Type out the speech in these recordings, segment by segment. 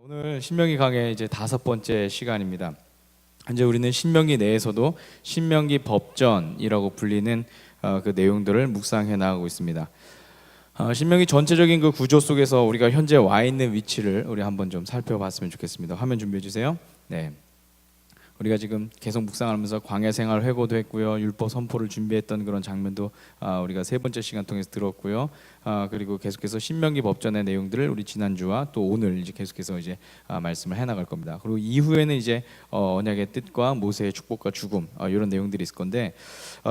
오늘 신명기 강의 이제 5번째 시간입니다. 현재 우리는 신명기 내에서도 신명기 법전이라고 불리는 그 내용들을 묵상해 나가고 있습니다. 신명기 전체적인 그 구조 속에서 우리가 현재 와 있는 위치를 우리 한번 좀 살펴봤으면 좋겠습니다. 화면 준비해 주세요. 네. 우리가 지금 계속 묵상하면서 광야 생활 회고도 했고요, 율법 선포를 준비했던 그런 장면도 우리가 3번째 시간 통해서 들었고요. 그리고 계속해서 신명기 법전의 내용들을 우리 지난주와 또 오늘 이제 계속해서 이제 말씀을 해나갈 겁니다. 그리고 이후에는 이제 언약의 뜻과 모세의 축복과 죽음 이런 내용들이 있을 건데,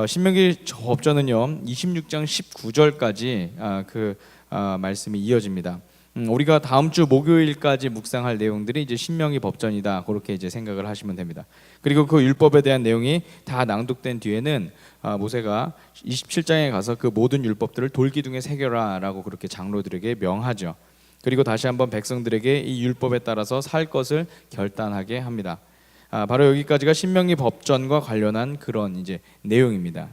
신명기 법전은요 26장 19절까지 그 말씀이 이어집니다. 우리가 다음 주 목요일까지 묵상할 내용들이 이제 신명기 법전이다, 그렇게 이제 생각을 하시면 됩니다. 그리고 그 율법에 대한 내용이 다 낭독된 뒤에는 모세가 27장에 가서 그 모든 율법들을 돌기둥에 새겨라라고 그렇게 장로들에게 명하죠. 그리고 다시 한번 백성들에게 이 율법에 따라서 살 것을 결단하게 합니다. 바로 여기까지가 신명기 법전과 관련한 그런 이제 내용입니다.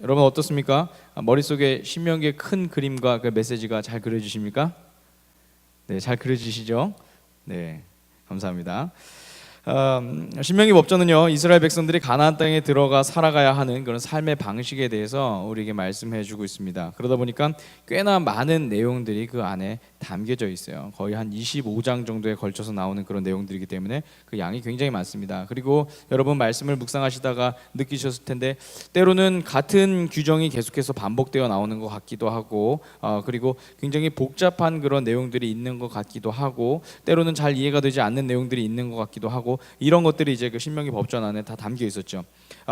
여러분 어떻습니까? 머릿속에 신명기의 큰 그림과 그 메시지가 잘 그려지십니까? 네, 잘 그려지시죠? 네, 감사합니다. 신명기 법전은요 이스라엘 백성들이 가나안 땅에 들어가 살아가야 하는 그런 삶의 방식에 대해서 우리에게 말씀해주고 있습니다. 그러다 보니까 꽤나 많은 내용들이 그 안에 담겨져 있어요. 거의 한 25장 정도에 걸쳐서 나오는 그런 내용들이기 때문에 그 양이 굉장히 많습니다. 그리고 여러분 말씀을 묵상하시다가 느끼셨을 텐데 때로는 같은 규정이 계속해서 반복되어 나오는 것 같기도 하고, 그리고 굉장히 복잡한 그런 내용들이 있는 것 같기도 하고, 때로는 잘 이해가 되지 않는 내용들이 있는 것 같기도 하고, 이런 것들이 이제 그 신명기 법전 안에 다 담겨 있었죠.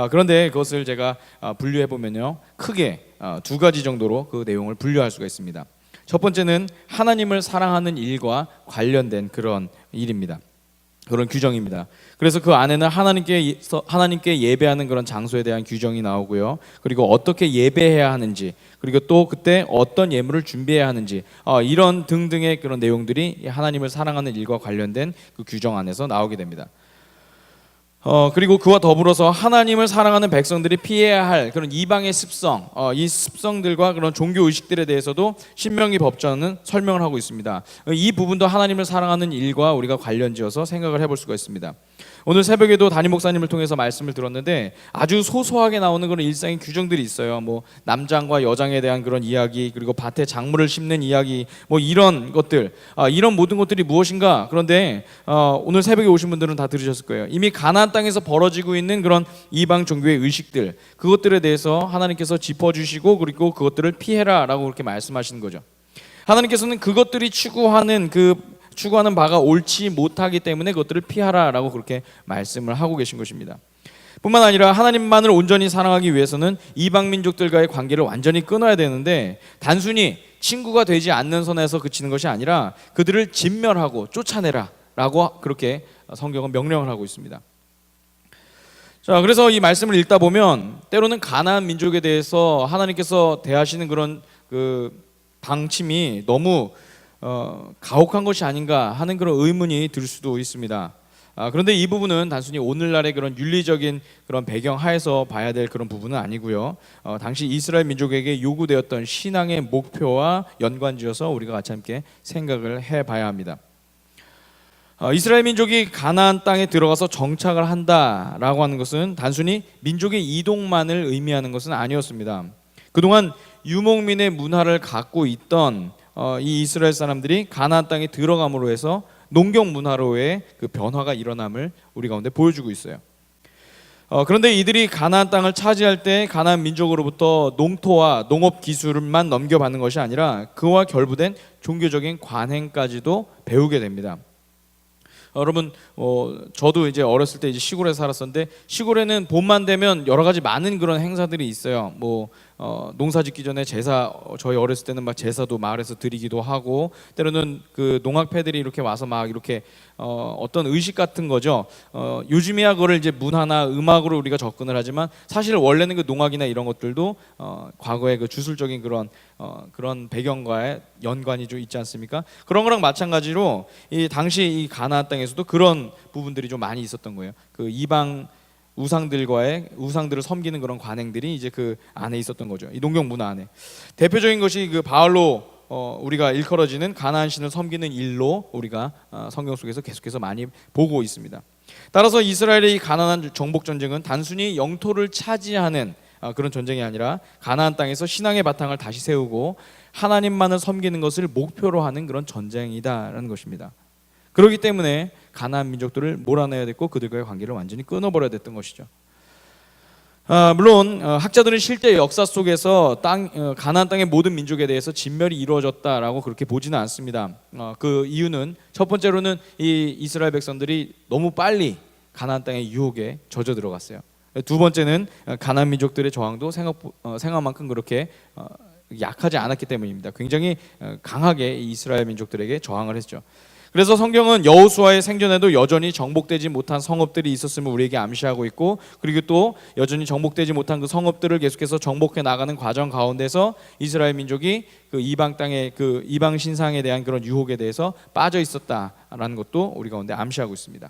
그런데 그것을 제가 분류해 보면요 크게 2가지 정도로 그 내용을 분류할 수가 있습니다. 첫 번째는 하나님을 사랑하는 일과 관련된 그런 일입니다. 그런 규정입니다. 그래서 그 안에는 하나님께 예배하는 그런 장소에 대한 규정이 나오고요. 그리고 어떻게 예배해야 하는지, 그리고 또 그때 어떤 예물을 준비해야 하는지, 이런 등등의 그런 내용들이 하나님을 사랑하는 일과 관련된 그 규정 안에서 나오게 됩니다. 그리고 그와 더불어서 하나님을 사랑하는 백성들이 피해야 할 그런 이방의 습성, 이 습성들과 그런 종교 의식들에 대해서도 신명기 법전은 설명을 하고 있습니다. 이 부분도 하나님을 사랑하는 일과 우리가 관련지어서 생각을 해볼 수가 있습니다. 오늘 새벽에도 담임 목사님을 통해서 말씀을 들었는데 아주 소소하게 나오는 그런 일상의 규정들이 있어요. 뭐 남장과 여장에 대한 그런 이야기, 그리고 밭에 작물을 심는 이야기, 뭐 이런 것들, 이런 모든 것들이 무엇인가. 그런데 오늘 새벽에 오신 분들은 다 들으셨을 거예요. 이미 가나안 땅에서 벌어지고 있는 그런 이방 종교의 의식들, 그것들에 대해서 하나님께서 짚어주시고 그리고 그것들을 피해라라고 그렇게 말씀하시는 거죠. 하나님께서는 그것들이 추구하는 바가 옳지 못하기 때문에 그것들을 피하라라고 그렇게 말씀을 하고 계신 것입니다. 뿐만 아니라 하나님만을 온전히 사랑하기 위해서는 이방 민족들과의 관계를 완전히 끊어야 되는데, 단순히 친구가 되지 않는 선에서 그치는 것이 아니라 그들을 진멸하고 쫓아내라라고 그렇게 성경은 명령을 하고 있습니다. 자, 그래서 이 말씀을 읽다 보면 때로는 가나안 민족에 대해서 하나님께서 대하시는 그런 그 방침이 너무 가혹한 것이 아닌가 하는 그런 의문이 들 수도 있습니다. 그런데 이 부분은 단순히 오늘날의 그런 윤리적인 그런 배경 하에서 봐야 될 그런 부분은 아니고요. 당시 이스라엘 민족에게 요구되었던 신앙의 목표와 연관지어서 우리가 같이 함께 생각을 해봐야 합니다. 이스라엘 민족이 가나안 땅에 들어가서 정착을 한다라고 하는 것은 단순히 민족의 이동만을 의미하는 것은 아니었습니다. 그동안 유목민의 문화를 갖고 있던 이 이스라엘 사람들이 가나안 땅에 들어감으로 해서 농경 문화로의 그 변화가 일어남을 우리 가운데 보여주고 있어요. 그런데 이들이 가나안 땅을 차지할 때 가나안 민족으로부터 농토와 농업 기술만 넘겨받는 것이 아니라 그와 결부된 종교적인 관행까지도 배우게 됩니다. 여러분, 저도 이제 어렸을 때 이제 시골에 살았었는데, 시골에는 봄만 되면 여러 가지 많은 그런 행사들이 있어요. 뭐 농사 짓기 전에 제사, 저희 어렸을 때는 막 제사도 마을에서 드리기도 하고, 때로는 그 농악패들이 이렇게 와서 막 이렇게 어떤 의식 같은 거죠. 요즘이야 그걸 이제 문화나 음악으로 우리가 접근을 하지만 사실 원래는 그 농악이나 이런 것들도 과거의 그 주술적인 그런 배경과의 연관이 좀 있지 않습니까? 그런 거랑 마찬가지로 이 당시 이 가나안 땅에서도 그런 부분들이 좀 많이 있었던 거예요. 그 이방 우상들을 섬기는 그런 관행들이 이제 그 안에 있었던 거죠. 이 농경 문화 안에 대표적인 것이 그 바알로 우리가 일컬어지는 가나안 신을 섬기는 일로 우리가 성경 속에서 계속해서 많이 보고 있습니다. 따라서 이스라엘의 이 가나안 정복 전쟁은 단순히 영토를 차지하는 그런 전쟁이 아니라 가나안 땅에서 신앙의 바탕을 다시 세우고 하나님만을 섬기는 것을 목표로 하는 그런 전쟁이다라는 것입니다. 그렇기 때문에 가나안 민족들을 몰아내야 됐고 그들과의 관계를 완전히 끊어버려야 됐던 것이죠. 물론 학자들은 실제 역사 속에서 가나안 땅의 모든 민족에 대해서 진멸이 이루어졌다라고 그렇게 보지는 않습니다. 그 이유는 첫 번째로는 이 이스라엘 백성들이 너무 빨리 가나안 땅의 유혹에 젖어 들어갔어요. 두 번째는 가나안 민족들의 저항도 생각만큼 그렇게 약하지 않았기 때문입니다. 굉장히 강하게 이스라엘 민족들에게 저항을 했죠. 그래서 성경은 여호수아의 생전에도 여전히 정복되지 못한 성읍들이 있었음을 우리에게 암시하고 있고, 그리고 또 여전히 정복되지 못한 그 성읍들을 계속해서 정복해 나가는 과정 가운데서 이스라엘 민족이 그 이방 땅의 그 이방 신상에 대한 그런 유혹에 대해서 빠져 있었다라는 것도 우리 가운데 암시하고 있습니다.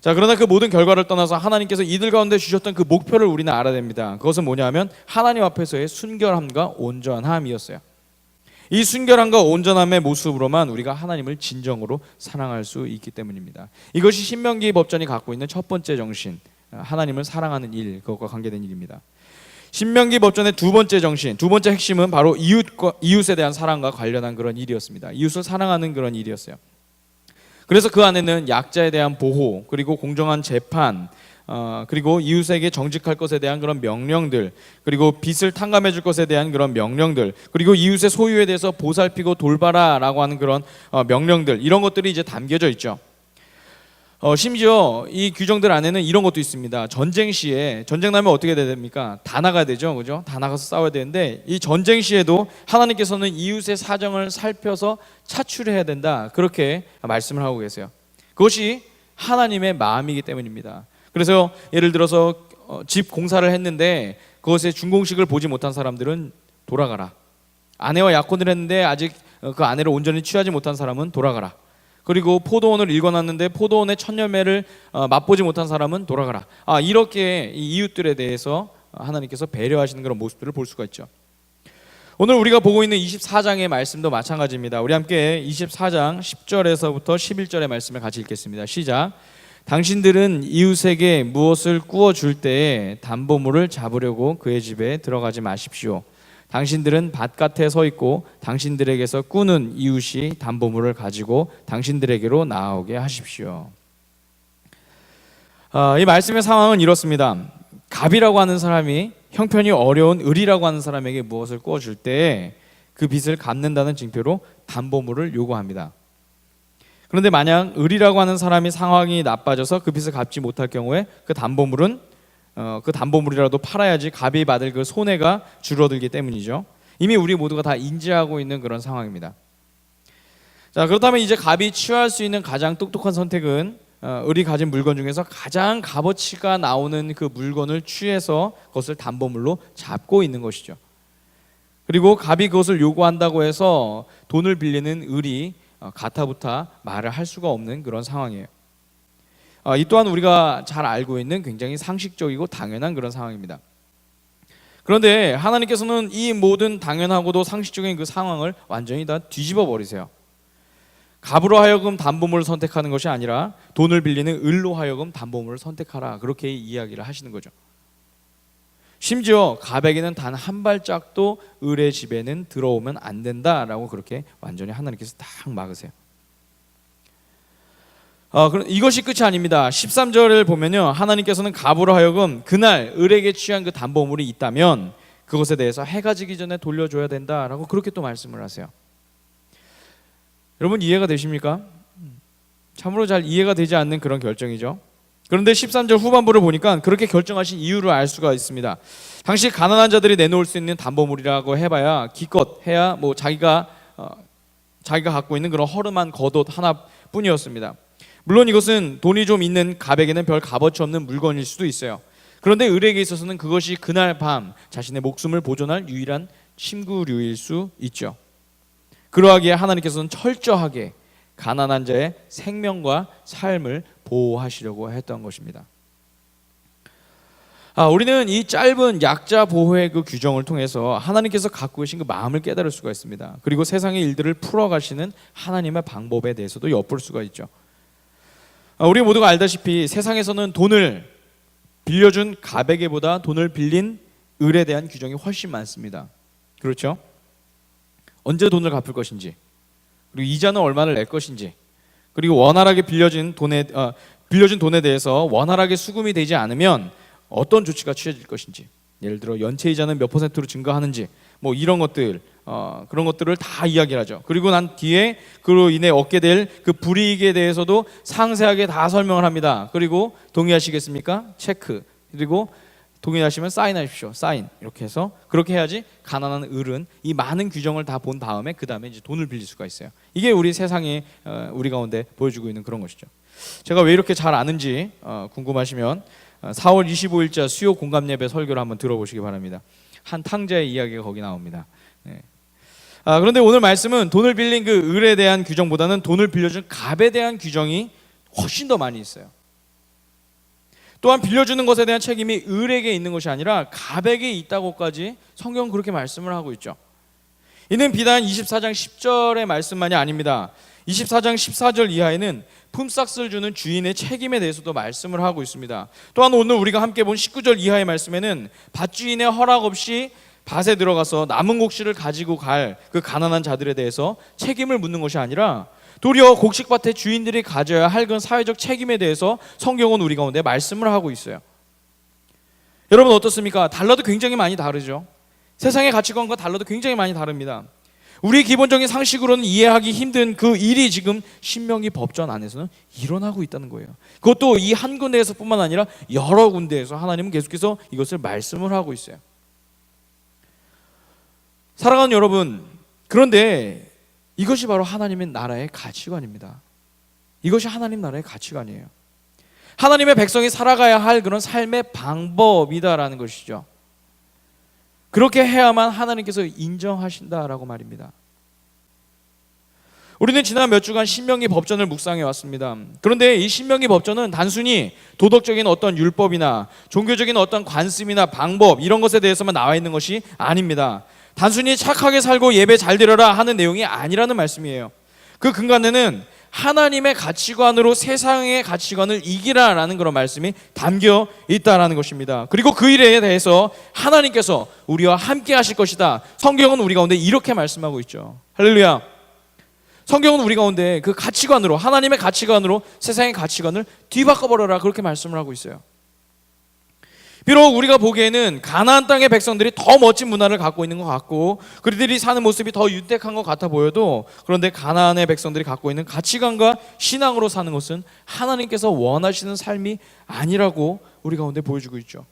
자, 그러나 그 모든 결과를 떠나서 하나님께서 이들 가운데 주셨던 그 목표를 우리는 알아야 됩니다. 그것은 뭐냐면 하나님 앞에서의 순결함과 온전함이었어요. 이 순결함과 온전함의 모습으로만 우리가 하나님을 진정으로 사랑할 수 있기 때문입니다. 이것이 신명기 법전이 갖고 있는 첫 번째 정신, 하나님을 사랑하는 일, 그것과 관계된 일입니다. 신명기 법전의 두 번째 정신, 두 번째 핵심은 바로 이웃에 대한 사랑과 관련한 그런 일이었습니다. 이웃을 사랑하는 그런 일이었어요. 그래서 그 안에는 약자에 대한 보호, 그리고 공정한 재판, 그리고 이웃에게 정직할 것에 대한 그런 명령들, 그리고 빚을 탕감해 줄 것에 대한 그런 명령들, 그리고 이웃의 소유에 대해서 보살피고 돌봐라라고 하는 그런 명령들, 이런 것들이 이제 담겨져 있죠. 심지어 이 규정들 안에는 이런 것도 있습니다. 전쟁 시에, 전쟁 나면 어떻게 돼야 됩니까? 다 나가야 되죠, 그죠? 다 나가서 싸워야 되는데 이 전쟁 시에도 하나님께서는 이웃의 사정을 살펴서 차출해야 된다, 그렇게 말씀을 하고 계세요. 그것이 하나님의 마음이기 때문입니다. 그래서 예를 들어서 집 공사를 했는데 그것의 준공식을 보지 못한 사람들은 돌아가라. 아내와 약혼을 했는데 아직 그 아내를 온전히 취하지 못한 사람은 돌아가라. 그리고 포도원을 일궈놨는데 포도원의 첫 열매를 맛보지 못한 사람은 돌아가라. 이렇게 이 이웃들에 대해서 하나님께서 배려하시는 그런 모습들을 볼 수가 있죠. 오늘 우리가 보고 있는 24장의 말씀도 마찬가지입니다. 우리 함께 24장 10절에서부터 11절의 말씀을 같이 읽겠습니다. 시작. 당신들은 이웃에게 무엇을 구워 줄 때에 담보물을 잡으려고 그의 집에 들어가지 마십시오. 당신들은 밭밭에 서 있고 당신들에게서 꾸는 이웃이 담보물을 가지고 당신들에게로 나아오게 하십시오. 이 말씀의 상황은 이렇습니다. 갑이라고 하는 사람이 형편이 어려운 을이라고 하는 사람에게 무엇을 구워 줄 때에 그 빚을 갚는다는 징표로 담보물을 요구합니다. 그런데 만약 을이라고 하는 사람이 상황이 나빠져서 그 빚을 갚지 못할 경우에 그 담보물이라도 팔아야지 갑이 받을 그 손해가 줄어들기 때문이죠. 이미 우리 모두가 다 인지하고 있는 그런 상황입니다. 자, 그렇다면 이제 갑이 취할 수 있는 가장 똑똑한 선택은 을이 가진 물건 중에서 가장 값어치가 나오는 그 물건을 취해서 그것을 담보물로 잡고 있는 것이죠. 그리고 갑이 그것을 요구한다고 해서 돈을 빌리는 을이 가타부타 말을 할 수가 없는 그런 상황이에요. 이 또한 우리가 잘 알고 있는 굉장히 상식적이고 당연한 그런 상황입니다. 그런데 하나님께서는 이 모든 당연하고도 상식적인 그 상황을 완전히 다 뒤집어 버리세요. 갑으로 하여금 담보물을 선택하는 것이 아니라 돈을 빌리는 을로 하여금 담보물을 선택하라, 그렇게 이야기를 하시는 거죠. 심지어 갑에게는 단 한 발짝도 을의 집에는 들어오면 안 된다라고 그렇게 완전히 하나님께서 딱 막으세요. 이것이 끝이 아닙니다. 13절을 보면요, 하나님께서는 갑으로 하여금 그날 을에게 취한 그 담보물이 있다면 그것에 대해서 해가 지기 전에 돌려줘야 된다라고 그렇게 또 말씀을 하세요. 여러분, 이해가 되십니까? 참으로 잘 이해가 되지 않는 그런 결정이죠. 그런데 13절 후반부를 보니까 그렇게 결정하신 이유를 알 수가 있습니다. 당시 가난한 자들이 내놓을 수 있는 담보물이라고 해봐야 기껏 해야 뭐 자기가 갖고 있는 그런 허름한 겉옷 하나뿐이었습니다. 물론 이것은 돈이 좀 있는 갑에게는 별 값어치 없는 물건일 수도 있어요. 그런데 을에게 있어서는 그것이 그날 밤 자신의 목숨을 보존할 유일한 침구류일 수 있죠. 그러하기에 하나님께서는 철저하게 가난한 자의 생명과 삶을 보호하시려고 했던 것입니다. 우리는 이 짧은 약자 보호의 그 규정을 통해서 하나님께서 갖고 계신 그 마음을 깨달을 수가 있습니다. 그리고 세상의 일들을 풀어가시는 하나님의 방법에 대해서도 엿볼 수가 있죠. 우리 모두가 알다시피 세상에서는 돈을 빌려준 갑에게보다 돈을 빌린 을에 대한 규정이 훨씬 많습니다. 그렇죠? 언제 돈을 갚을 것인지, 그리고 이자는 얼마를 낼 것인지, 그리고 원활하게 빌려준 돈에 대해서 원활하게 수금이 되지 않으면 어떤 조치가 취해질 것인지, 예를 들어 연체 이자는 몇 %로 증가하는지, 뭐 이런 것들, 그런 것들을 다 이야기를 하죠. 그리고 난 뒤에 그로 인해 얻게 될 그 불이익에 대해서도 상세하게 다 설명을 합니다. 그리고 동의하시겠습니까? 체크. 그리고 동의하시면 사인하십시오. 사인. 이렇게 해서 그렇게 해야지 가난한 을은 이 많은 규정을 다 본 다음에 그 다음에 이제 돈을 빌릴 수가 있어요. 이게 우리 세상이 우리 가운데 보여주고 있는 그런 것이죠. 제가 왜 이렇게 잘 아는지 궁금하시면 4월 25일자 수요 공감 예배 설교를 한번 들어보시기 바랍니다. 한 탕자의 이야기가 거기 나옵니다. 네. 그런데 오늘 말씀은 돈을 빌린 그 을에 대한 규정보다는 돈을 빌려준 갑에 대한 규정이 훨씬 더 많이 있어요. 또한 빌려주는 것에 대한 책임이 을에게 있는 것이 아니라 갑에게 있다고까지 성경은 그렇게 말씀을 하고 있죠. 이는 비단 24장 10절의 말씀만이 아닙니다. 24장 14절 이하에는 품삯을 주는 주인의 책임에 대해서도 말씀을 하고 있습니다. 또한 오늘 우리가 함께 본 19절 이하의 말씀에는 밭주인의 허락 없이 밭에 들어가서 남은 곡식을 가지고 갈 그 가난한 자들에 대해서 책임을 묻는 것이 아니라 도리어 곡식밭의 주인들이 가져야 할 그런 사회적 책임에 대해서 성경은 우리 가운데 말씀을 하고 있어요. 여러분 어떻습니까? 달라도 굉장히 많이 다르죠. 세상의 가치관과 달라도 굉장히 많이 다릅니다. 우리 기본적인 상식으로는 이해하기 힘든 그 일이 지금 신명기 법전 안에서는 일어나고 있다는 거예요. 그것도 이 한 군데에서뿐만 아니라 여러 군데에서 하나님은 계속해서 이것을 말씀을 하고 있어요. 사랑하는 여러분, 그런데 이것이 바로 하나님의 나라의 가치관입니다. 이것이 하나님 나라의 가치관이에요. 하나님의 백성이 살아가야 할 그런 삶의 방법이다라는 것이죠. 그렇게 해야만 하나님께서 인정하신다라고 말입니다. 우리는 지난 몇 주간 신명기 법전을 묵상해 왔습니다. 그런데 이 신명기 법전은 단순히 도덕적인 어떤 율법이나 종교적인 어떤 관습이나 방법 이런 것에 대해서만 나와 있는 것이 아닙니다. 단순히 착하게 살고 예배 잘 드려라 하는 내용이 아니라는 말씀이에요. 그 근간에는 하나님의 가치관으로 세상의 가치관을 이기라라는 그런 말씀이 담겨 있다라는 것입니다. 그리고 그 일에 대해서 하나님께서 우리와 함께 하실 것이다. 성경은 우리 가운데 이렇게 말씀하고 있죠. 할렐루야. 성경은 우리 가운데 그 가치관으로, 하나님의 가치관으로 세상의 가치관을 뒤바꿔버려라 그렇게 말씀을 하고 있어요. 비록 우리가 보기에는 가나안 땅의 백성들이 더 멋진 문화를 갖고 있는 것 같고 그들이 사는 모습이 더 윤택한 것 같아 보여도, 그런데 가나안의 백성들이 갖고 있는 가치관과 신앙으로 사는 것은 하나님께서 원하시는 삶이 아니라고 우리 가운데 보여주고 있죠.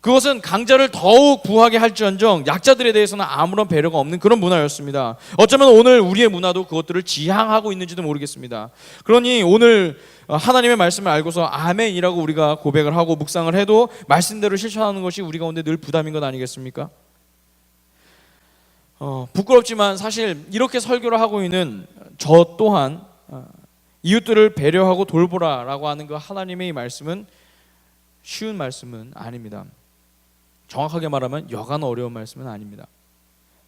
그것은 강자를 더욱 부하게 할지언정 약자들에 대해서는 아무런 배려가 없는 그런 문화였습니다. 어쩌면 오늘 우리의 문화도 그것들을 지향하고 있는지도 모르겠습니다. 그러니 오늘 하나님의 말씀을 알고서 아멘이라고 우리가 고백을 하고 묵상을 해도 말씀대로 실천하는 것이 우리 가운데 늘 부담인 것 아니겠습니까? 부끄럽지만 사실 이렇게 설교를 하고 있는 저 또한 이웃들을 배려하고 돌보라라고 하는 그 하나님의 말씀은 쉬운 말씀은 아닙니다. 정확하게 말하면 여간 어려운 말씀은 아닙니다.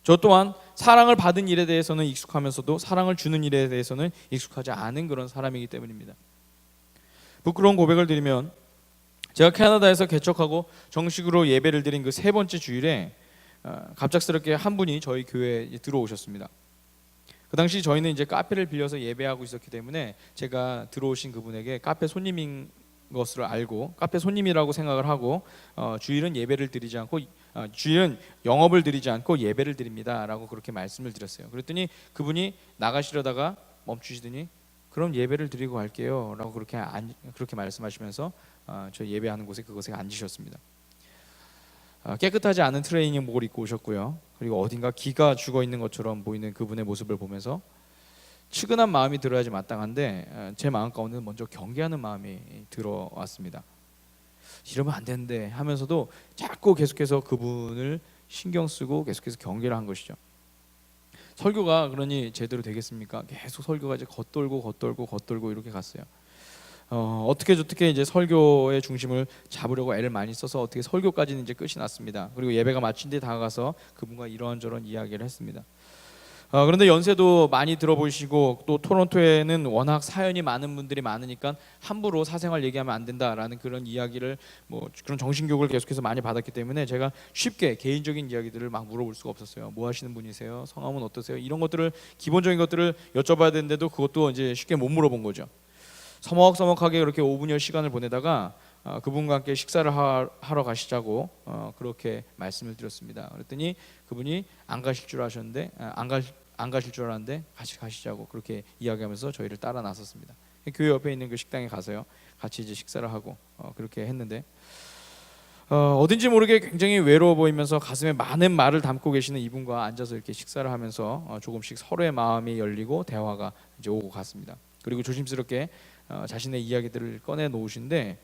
저 또한 사랑을 받은 일에 대해서는 익숙하면서도 사랑을 주는 일에 대해서는 익숙하지 않은 그런 사람이기 때문입니다. 부끄러운 고백을 드리면 제가 캐나다에서 개척하고 정식으로 예배를 드린 그 세 번째 주일에 갑작스럽게 한 분이 저희 교회에 들어오셨습니다. 그 당시 저희는 이제 카페를 빌려서 예배하고 있었기 때문에 제가 들어오신 그분에게 카페 손님인 것을 알고 카페 손님이라고 생각을 하고 주일은 예배를 드리지 않고 주일은 영업을 드리지 않고 예배를 드립니다라고 그렇게 말씀을 드렸어요. 그랬더니 그분이 나가시려다가 멈추시더니 그럼 예배를 드리고 갈게요라고 그렇게 말씀하시면서 저희 예배하는 그곳에 앉으셨습니다. 깨끗하지 않은 트레이닝복을 입고 오셨고요. 그리고 어딘가 기가 죽어 있는 것처럼 보이는 그분의 모습을 보면서 측은한 마음이 들어야지 마땅한데 제 마음 가운데는 먼저 경계하는 마음이 들어왔습니다. 이러면 안 되는데 하면서도 자꾸 계속해서 그분을 신경 쓰고 계속해서 경계를 한 것이죠. 설교가 그러니 제대로 되겠습니까? 계속 설교가 이제 겉돌고 이렇게 갔어요. 어떻게 이제 설교의 중심을 잡으려고 애를 많이 써서 어떻게 설교까지는 이제 끝이 났습니다. 그리고 예배가 마친 뒤에 다가가서 그분과 이런저런 이야기를 했습니다. 그런데 연세도 많이 들어보시고 또 토론토에는 워낙 사연이 많은 분들이 많으니까 함부로 사생활 얘기하면 안 된다라는 그런 이야기를 그런 정신교육을 계속해서 많이 받았기 때문에 제가 쉽게 개인적인 이야기들을 막 물어볼 수가 없었어요. 뭐 하시는 분이세요? 성함은 어떠세요? 이런 것들을 기본적인 것들을 여쭤봐야 되는데도 그것도 이제 쉽게 못 물어본 거죠. 서먹서먹하게 그렇게 5분여 시간을 보내다가 그분과 함께 식사를 하러 가시자고 그렇게 말씀을 드렸습니다. 그랬더니 그분이 안 가실 줄 아셨는데 안 가실 줄 알았는데 같이 가시자고 그렇게 이야기하면서 저희를 따라 나섰습니다. 교회 옆에 있는 그 식당에 가서요 같이 이제 식사를 하고 그렇게 했는데 어딘지 모르게 굉장히 외로워 보이면서 가슴에 많은 말을 담고 계시는 이분과 앉아서 이렇게 식사를 하면서 조금씩 서로의 마음이 열리고 대화가 이제 오고 갔습니다. 그리고 조심스럽게 자신의 이야기들을 꺼내 놓으신데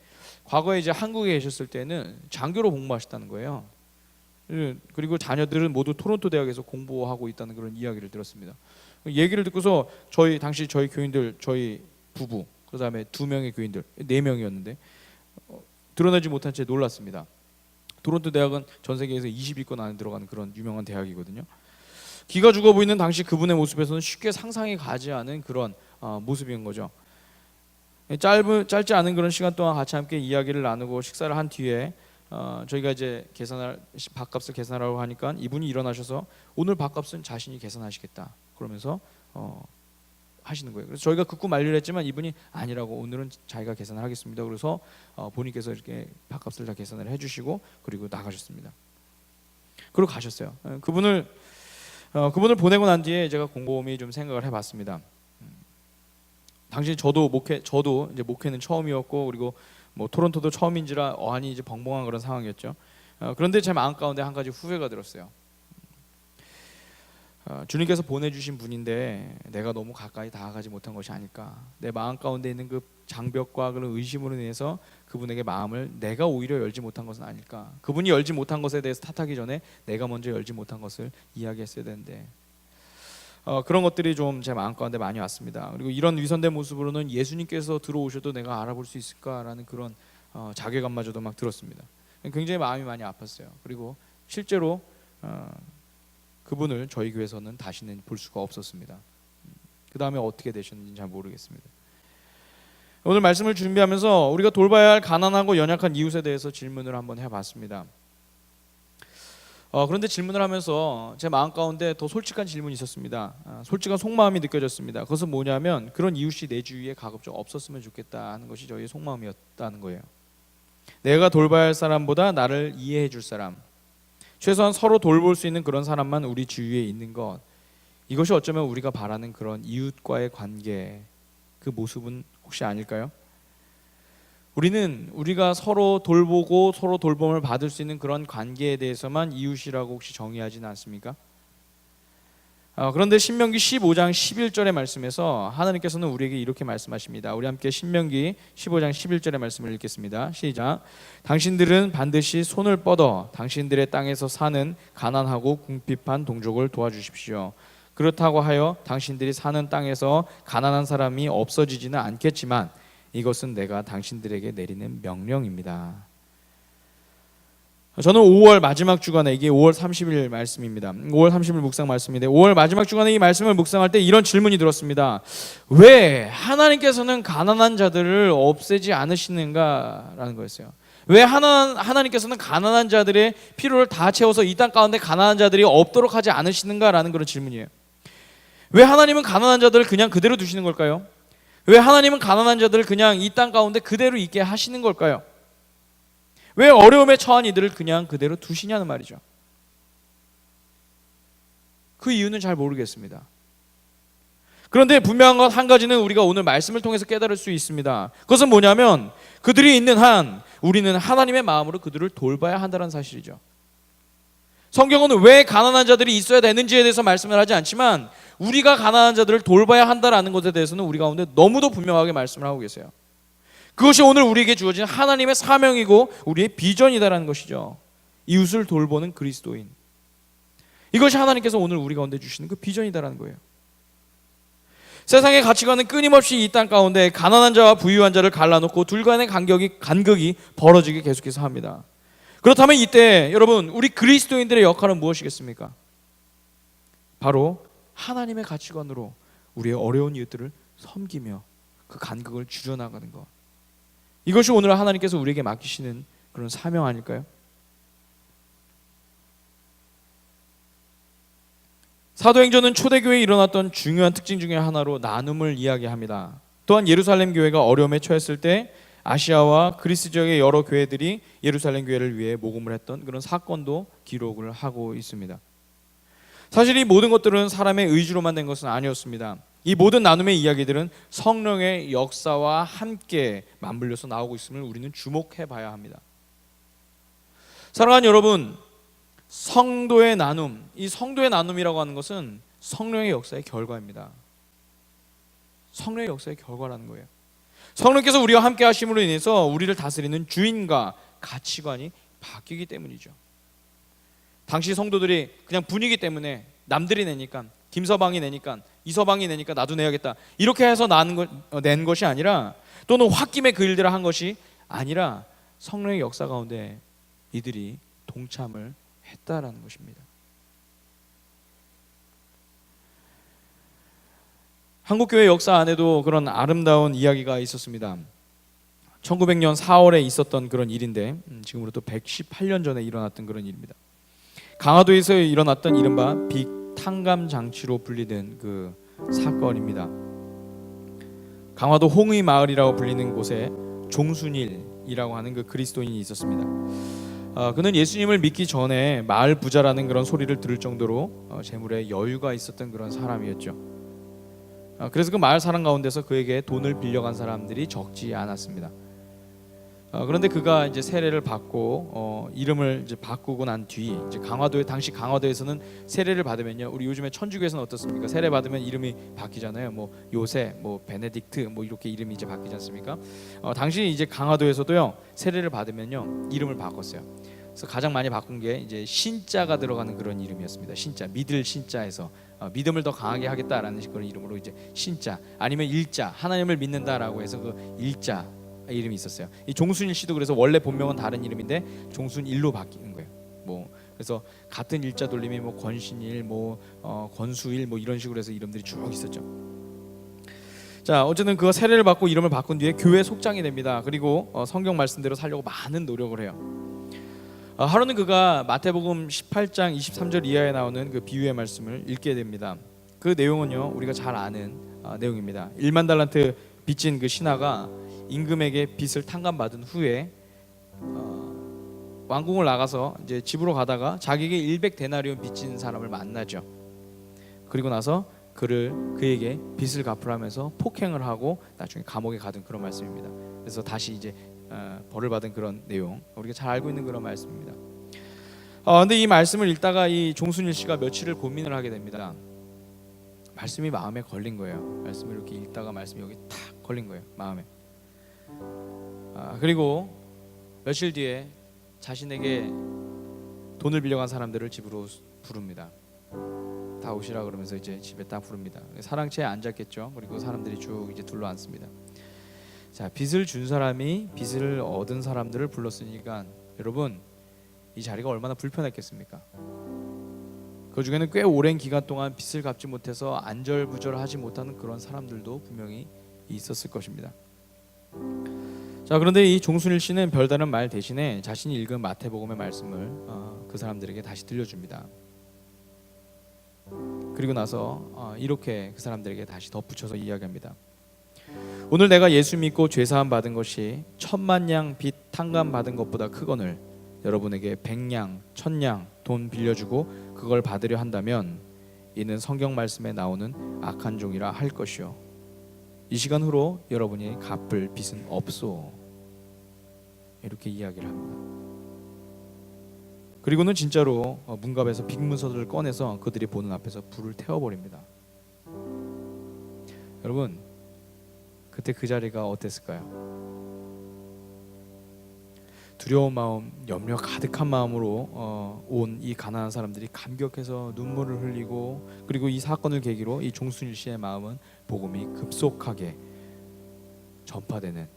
과거에 이제 한국에 계셨을 때는 장교로 복무하셨다는 거예요. 그리고 자녀들은 모두 토론토 대학에서 공부하고 있다는 그런 이야기를 들었습니다. 얘기를 듣고서 당시 저희 교인들, 저희 부부, 그다음에 2명의 교인들, 4명이었는데 드러내지 못한 채 놀랐습니다. 토론토 대학은 전 세계에서 20위권 안에 들어가는 그런 유명한 대학이거든요. 기가 죽어 보이는 당시 그분의 모습에서는 쉽게 상상이 가지 않은 그런 모습인 거죠. 짧지 않은 그런 시간 동안 같이 함께 이야기를 나누고 식사를 한 뒤에 저희가 이제 밥값을 계산하라고 하니까 이분이 일어나셔서 오늘 밥값은 자신이 계산하시겠다 그러면서 하시는 거예요. 그래서 저희가 극구 만류를 했지만 이분이 아니라고 오늘은 자기가 계산을 하겠습니다. 그래서 본인께서 이렇게 밥값을 다 계산을 해주시고 그리고 나가셨습니다. 그리고 가셨어요. 그분을 보내고 난 뒤에 제가 곰곰이 좀 생각을 해봤습니다. 당시 저도 이제 목회는 처음이었고 그리고 토론토도 처음인지라 어안이 이제 벙벙한 그런 상황이었죠. 그런데 제 마음 가운데 한 가지 후회가 들었어요. 주님께서 보내주신 분인데 내가 너무 가까이 다가가지 못한 것이 아닐까. 내 마음 가운데 있는 그 장벽과 그런 의심으로 인해서 그분에게 마음을 내가 오히려 열지 못한 것은 아닐까. 그분이 열지 못한 것에 대해서 탓하기 전에 내가 먼저 열지 못한 것을 이야기했어야 되는데 그런 것들이 좀 제 마음 가운데 많이 왔습니다. 그리고 이런 위선된 모습으로는 예수님께서 들어오셔도 내가 알아볼 수 있을까라는 그런 자괴감마저도 막 들었습니다. 굉장히 마음이 많이 아팠어요. 그리고 실제로 그분을 저희 교회에서는 다시는 볼 수가 없었습니다. 그 다음에 어떻게 되셨는지 잘 모르겠습니다. 오늘 말씀을 준비하면서 우리가 돌봐야 할 가난하고 연약한 이웃에 대해서 질문을 한번 해봤습니다. 그런데 질문을 하면서 제 마음 가운데 더 솔직한 질문이 있었습니다. 솔직한 속마음이 느껴졌습니다. 그것은 뭐냐면 그런 이웃이 내 주위에 가급적 없었으면 좋겠다 하는 것이 저희의 속마음이었다는 거예요. 내가 돌봐야 할 사람보다 나를 이해해 줄 사람, 최소한 서로 돌볼 수 있는 그런 사람만 우리 주위에 있는 것, 이것이 어쩌면 우리가 바라는 그런 이웃과의 관계, 그 모습은 혹시 아닐까요? 우리가 서로 돌보고 서로 돌봄을 받을 수 있는 그런 관계에 대해서만 이웃이라고 혹시 정의하지는 않습니까? 그런데 신명기 15장 11절의 말씀에서 하나님께서는 우리에게 이렇게 말씀하십니다. 우리 함께 신명기 15장 11절의 말씀을 읽겠습니다. 시작. 당신들은 반드시 손을 뻗어 당신들의 땅에서 사는 가난하고 궁핍한 동족을 도와주십시오. 그렇다고 하여 당신들이 사는 땅에서 가난한 사람이 없어지지는 않겠지만 이것은 내가 당신들에게 내리는 명령입니다. 저는 5월 마지막 주간에, 이게 5월 30일 말씀입니다. 5월 30일 묵상 말씀인데 5월 마지막 주간에 이 말씀을 묵상할 때 이런 질문이 들었습니다. 왜 하나님께서는 가난한 자들을 없애지 않으시는가라는 거였어요. 왜 하나님께서는 가난한 자들의 필요를 다 채워서 이 땅 가운데 가난한 자들이 없도록 하지 않으시는가라는 그런 질문이에요. 왜 하나님은 가난한 자들을 그냥 그대로 두시는 걸까요? 왜 하나님은 가난한 자들을 그냥 이 땅 가운데 그대로 있게 하시는 걸까요? 왜 어려움에 처한 이들을 그냥 그대로 두시냐는 말이죠. 그 이유는 잘 모르겠습니다. 그런데 분명한 것 한 가지는 우리가 오늘 말씀을 통해서 깨달을 수 있습니다. 그것은 뭐냐면 그들이 있는 한 우리는 하나님의 마음으로 그들을 돌봐야 한다는 사실이죠. 성경은 왜 가난한 자들이 있어야 되는지에 대해서 말씀을 하지 않지만 우리가 가난한 자들을 돌봐야 한다는 것에 대해서는 우리 가운데 너무도 분명하게 말씀을 하고 계세요. 그것이 오늘 우리에게 주어진 하나님의 사명이고 우리의 비전이다라는 것이죠. 이웃을 돌보는 그리스도인. 이것이 하나님께서 오늘 우리 가운데 주시는 그 비전이다라는 거예요. 세상의 가치관은 끊임없이 이 땅 가운데 가난한 자와 부유한 자를 갈라놓고 둘 간의 간극이 벌어지게 계속해서 합니다. 그렇다면 이때 여러분, 우리 그리스도인들의 역할은 무엇이겠습니까? 바로 하나님의 가치관으로 우리의 어려운 이웃들을 섬기며 그 간극을 줄여나가는 것. 이것이 오늘 하나님께서 우리에게 맡기시는 그런 사명 아닐까요? 사도행전은 초대교회에 일어났던 중요한 특징 중에 하나로 나눔을 이야기합니다. 또한 예루살렘 교회가 어려움에 처했을 때 아시아와 그리스 지역의 여러 교회들이 예루살렘 교회를 위해 모금을 했던 그런 사건도 기록을 하고 있습니다. 사실 이 모든 것들은 사람의 의지로만 된 것은 아니었습니다. 이 모든 나눔의 이야기들은 성령의 역사와 함께 맞물려서 나오고 있음을 우리는 주목해 봐야 합니다. 사랑하는 여러분, 성도의 나눔, 이 성도의 나눔이라고 하는 것은 성령의 역사의 결과입니다. 성령의 역사의 결과라는 거예요. 성령께서 우리와 함께 하심으로 인해서 우리를 다스리는 주인과 가치관이 바뀌기 때문이죠. 당시 성도들이 그냥 분위기 때문에 남들이 내니까, 김서방이 내니까, 이서방이 내니까 나도 내야겠다, 이렇게 해서 낸 것이 아니라, 또는 홧김에 그 일들을 한 것이 아니라 성령의 역사 가운데 이들이 동참을 했다라는 것입니다. 한국교회 역사 안에도 그런 아름다운 이야기가 있었습니다. 1900년 4월에 있었던 그런 일인데, 지금으로부터 118년 전에 일어났던 그런 일입니다. 강화도에서 일어났던 이른바 빅탕감 장치로 불리는 그 사건입니다. 강화도 홍의 마을이라고 불리는 곳에 종순일이라고 하는 그 그리스도인이 있었습니다. 그는 예수님을 믿기 전에 마을 부자라는 그런 소리를 들을 정도로 재물에 여유가 있었던 그런 사람이었죠. 그래서 그 마을 사람 가운데서 그에게 돈을 빌려간 사람들이 적지 않았습니다. 그런데 그가 이제 세례를 받고 이름을 이제 바꾸고 난 뒤, 이제 당시 강화도에서는 세례를 받으면요, 우리 요즘에 천주교에서는 어떻습니까? 세례 받으면 이름이 바뀌잖아요. 뭐 요새, 뭐 베네딕트, 뭐 이렇게 이름이 이제 바뀌지 않습니까? 당시 이제 강화도에서도요, 세례를 받으면요, 이름을 바꿨어요. 그래서 가장 많이 바꾼 게 이제 신자가 들어가는 그런 이름이었습니다. 신자, 믿을 신자에서 믿음을 더 강하게 하겠다라는 그런 이름으로 이제 신자, 아니면 일자, 하나님을 믿는다라고 해서 그 일자 이름이 있었어요. 이 종순일 씨도 그래서 원래 본명은 다른 이름인데 종순일로 바뀌는 거예요. 뭐 그래서 같은 일자 돌림이 뭐 권신일, 뭐 권수일, 뭐 이런 식으로 해서 이름들이 쭉 있었죠. 자, 어쨌든 그가 세례를 받고 이름을 바꾼 뒤에 교회 속장이 됩니다. 그리고 성경 말씀대로 살려고 많은 노력을 해요. 하루는 그가 마태복음 18장 23절 이하에 나오는 그 비유의 말씀을 읽게 됩니다. 그 내용은요, 우리가 잘 아는 내용입니다. 1만 달란트 빚진 그 신하가 임금에게 빚을 탕감받은 후에 왕궁을 나가서 이제 집으로 가다가 자기에게 100데나리온 빚진 사람을 만나죠. 그리고 나서 그에게 빚을 갚으라면서 폭행을 하고 나중에 감옥에 가둔 그런 말씀입니다. 그래서 다시 이제 벌을 받은 그런 내용, 우리가 잘 알고 있는 그런 말씀입니다. 근데 이 말씀을 읽다가 이 종순일 씨가 며칠을 고민을 하게 됩니다. 말씀이 마음에 걸린 거예요. 말씀을 이렇게 읽다가 말씀이 여기 탁 걸린 거예요, 마음에. 그리고 며칠 뒤에 자신에게 돈을 빌려간 사람들을 집으로 부릅니다. 다 오시라 그러면서 이제 집에 딱 부릅니다. 사랑채에 앉았겠죠. 그리고 사람들이 쭉 이제 둘러앉습니다. 자, 빚을 준 사람이 빚을 얻은 사람들을 불렀으니까 여러분, 이 자리가 얼마나 불편했겠습니까? 그 중에는 꽤 오랜 기간 동안 빚을 갚지 못해서 안절부절하지 못하는 그런 사람들도 분명히 있었을 것입니다. 자, 그런데 이 종순일 씨는 별다른 말 대신에 자신이 읽은 마태복음의 말씀을 그 사람들에게 다시 들려줍니다. 그리고 나서 이렇게 그 사람들에게 다시 덧붙여서 이야기합니다. 오늘 내가 예수 믿고 죄사함 받은 것이 10,000냥 빚 탕감 받은 것보다 크거늘 여러분에게 100냥, 1000냥 돈 빌려주고 그걸 받으려 한다면 이는 성경 말씀에 나오는 악한 종이라 할 것이요 이 시간 후로 여러분이 갚을 빚은 없소. 이렇게 이야기를 합니다. 그리고는 진짜로 문갑에서 빅문서들을 꺼내서 그들이 보는 앞에서 불을 태워버립니다. 여러분, 그때 그 자리가 어땠을까요? 두려운 마음, 염려 가득한 마음으로 온 이 가나안 사람들이 감격해서 눈물을 흘리고, 그리고 이 사건을 계기로 이 종순일 씨의 마음은 복음이 급속하게 전파되는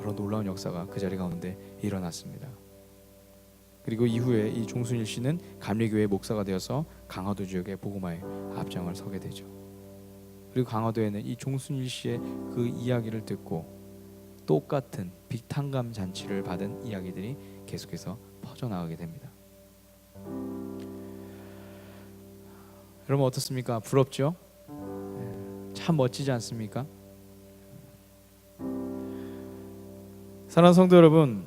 그런 놀라운 역사가 그 자리 가운데 일어났습니다. 그리고 이후에 이 종순일 씨는 감리교회 목사가 되어서 강화도 지역의 복음화에 앞장을 서게 되죠. 그리고 강화도에는 이 종순일 씨의 그 이야기를 듣고 똑같은 빅탄감 잔치를 받은 이야기들이 계속해서 퍼져나가게 됩니다. 여러분 어떻습니까? 부럽죠? 참 멋지지 않습니까? 사랑하는 성도 여러분,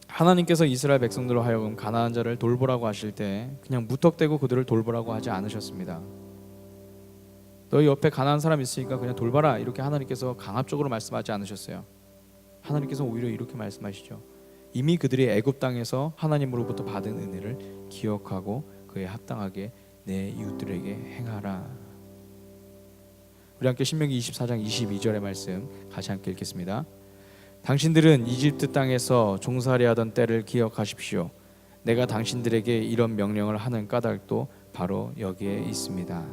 하나님께서 이스라엘 백성들로 하여금 가나안 자를 돌보라고 하실 때 그냥 무턱대고 그들을 돌보라고 하지 않으셨습니다. 너희 옆에 가나안 사람 있으니까 그냥 돌봐라, 이렇게 하나님께서 강압적으로 말씀하지 않으셨어요. 하나님께서 오히려 이렇게 말씀하시죠. 이미 그들이 애굽 땅에서 하나님으로부터 받은 은혜를 기억하고 그에 합당하게 내 이웃들에게 행하라. 우리 함께 신명기 24장 22절의 말씀 같이 함께 읽겠습니다. 당신들은 이집트 땅에서 종살이하던 때를 기억하십시오. 내가 당신들에게 이런 명령을 하는 까닭도 바로 여기에 있습니다.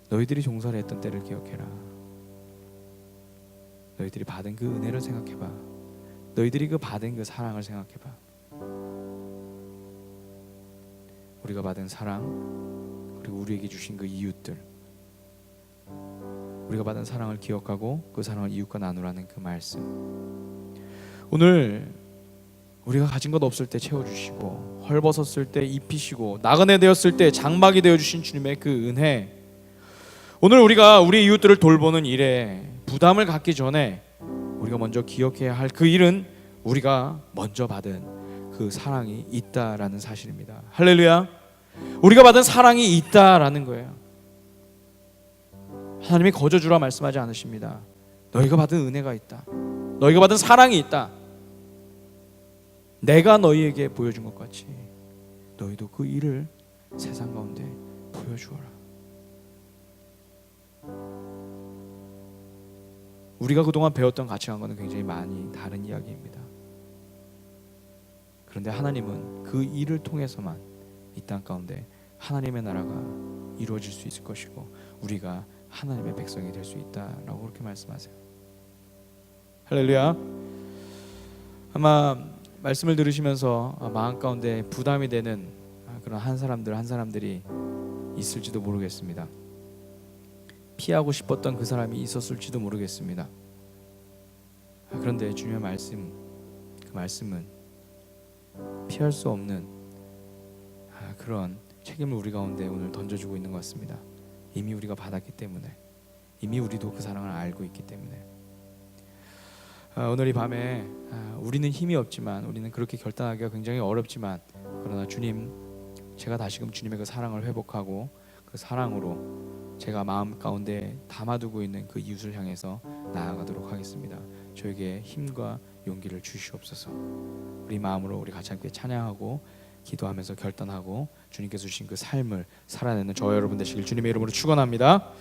너희들이 종살이했던 때를 기억해라. 너희들이 받은 그 은혜를 생각해봐. 너희들이 그 받은 그 사랑을 생각해봐. 우리가 받은 사랑, 그리고 우리에게 주신 그 이웃들, 우리가 받은 사랑을 기억하고 그 사랑을 이웃과 나누라는 그 말씀. 오늘 우리가 가진 것 없을 때 채워주시고, 헐벗었을 때 입히시고, 나그네 되었을 때 장막이 되어주신 주님의 그 은혜, 오늘 우리가 우리 이웃들을 돌보는 일에 부담을 갖기 전에 우리가 먼저 기억해야 할 그 일은 우리가 먼저 받은 그 사랑이 있다라는 사실입니다. 할렐루야. 우리가 받은 사랑이 있다라는 거예요. 하나님이 거저 주라 말씀하지 않으십니다. 너희가 받은 은혜가 있다. 너희가 받은 사랑이 있다. 내가 너희에게 보여준 것 같이 너희도 그 일을 세상 가운데 보여주어라. 우리가 그동안 배웠던 가치관과는 굉장히 많이 다른 이야기입니다. 그런데 하나님은 그 일을 통해서만 이 땅 가운데 하나님의 나라가 이루어질 수 있을 것이고 우리가 하나님의 백성이 될 수 있다라고 그렇게 말씀하세요. 할렐루야. 아마 말씀을 들으시면서 마음 가운데 부담이 되는 그런 한 사람들이 있을지도 모르겠습니다. 피하고 싶었던 그 사람이 있었을지도 모르겠습니다. 그런데 주님의 말씀, 그 말씀은 피할 수 없는 그런 책임을 우리 가운데 오늘 던져주고 있는 것 같습니다. 이미 우리가 받았기 때문에, 이미 우리도 그 사랑을 알고 있기 때문에. 오늘 이 밤에 우리는 힘이 없지만, 우리는 그렇게 결단하기가 굉장히 어렵지만, 그러나 주님, 제가 다시금 주님의 그 사랑을 회복하고 그 사랑으로 제가 마음 가운데 담아두고 있는 그 이웃을 향해서 나아가도록 하겠습니다. 저에게 힘과 용기를 주시옵소서. 우리 마음으로 우리 같이 함께 찬양하고 기도하면서 결단하고 주님께서 주신 그 삶을 살아내는 저와 여러분 되시길 주님의 이름으로 축원합니다.